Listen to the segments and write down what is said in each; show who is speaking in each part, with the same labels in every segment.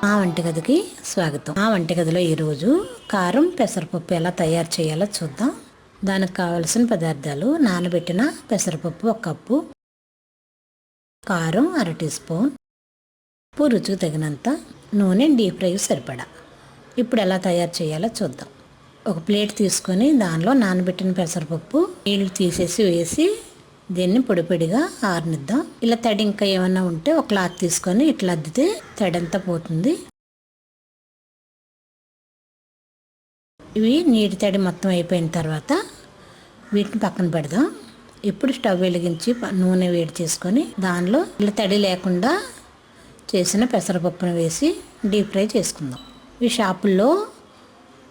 Speaker 1: మా వంటగదికి స్వాగతం. మా వంటగదిలో ఈరోజు కారం పెసరపప్పు ఎలా తయారు చేయాలో చూద్దాం. దానికి కావలసిన పదార్థాలు: నానబెట్టిన పెసరపప్పు 1 కప్పు, కారం 1/2 టీ స్పూన్, ఉప్పు రుచికి తగినంత, నూనె డీప్ ఫ్రై సరిపడా. ఇప్పుడు ఎలా తయారు చేయాలో చూద్దాం. ఒక ప్లేట్ తీసుకొని దానిలో నానబెట్టిన పెసరపప్పు నీళ్లు తీసేసి వేసి దీన్ని పొడిగా ఆరనిద్దాం. ఇలా తడి ఇంకా ఏమన్నా ఉంటే ఒక క్లాత్ తీసుకొని ఇట్లా అద్దితే తడి అంతా పోతుంది. ఇవి నీటి తడి మొత్తం అయిపోయిన తర్వాత వీటిని పక్కన పెడదాం. ఇప్పుడు స్టవ్ వెలిగించి నూనె వేడి చేసుకొని దానిలో ఇలా తడి లేకుండా చేసిన పెసరపప్పును వేసి డీప్ ఫ్రై చేసుకుందాం. ఈ షాపుల్లో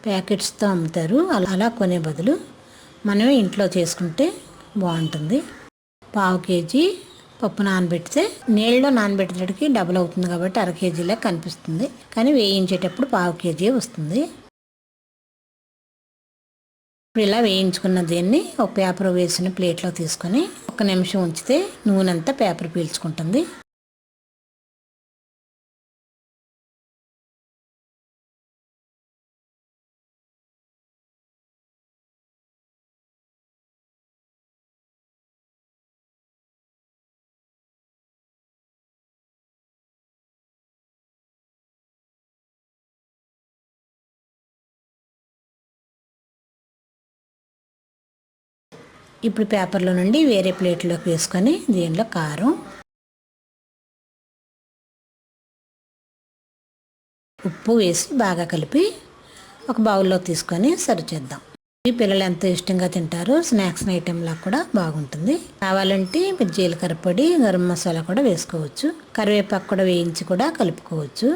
Speaker 1: ప్యాకెట్స్తో అమ్ముతారు. అలా కొనే బదులు మనమే ఇంట్లో చేసుకుంటే బాగుంటుంది. 1/2 కేజీ పప్పు నానబెడితే నీళ్ళలో నానబెట్టేటప్పటికి డబుల్ అవుతుంది కాబట్టి 1/2 కేజీలా కనిపిస్తుంది, కానీ వేయించేటప్పుడు 1/2 కేజీ వస్తుంది. ఇప్పుడు ఇలా వేయించుకున్న దీన్ని ఒక పేపర్ వేసిన ప్లేట్లో తీసుకొని 1 నిమిషం ఉంచితే నూనె అంతా పేపర్ పీల్చుకుంటుంది. ఇప్పుడు పేపర్లో నుండి వేరే ప్లేట్లోకి వేసుకొని దీనిలో కారం, ఉప్పు వేసి బాగా కలిపి ఒక బౌల్లో తీసుకొని సర్వ్ చేద్దాం. ఈ పిల్లలు ఎంతో ఇష్టంగా తింటారు. స్నాక్స్ ఐటెంలా కూడా బాగుంటుంది. కావాలంటే జీలకర్ర పొడి, గరం మసాలా కూడా వేసుకోవచ్చు. కరివేపాకు కూడా వేయించి కూడా కలుపుకోవచ్చు.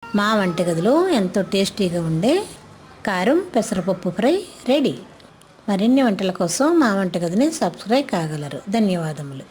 Speaker 1: మా వంటగదిలో ఎంతో టేస్టీగా ఉండే కారం పెసరపప్పు ఫ్రై రెడీ. మరిన్ని వంటల కోసం మా వంటగదిని సబ్స్క్రైబ్ కాగలరు. ధన్యవాదములు.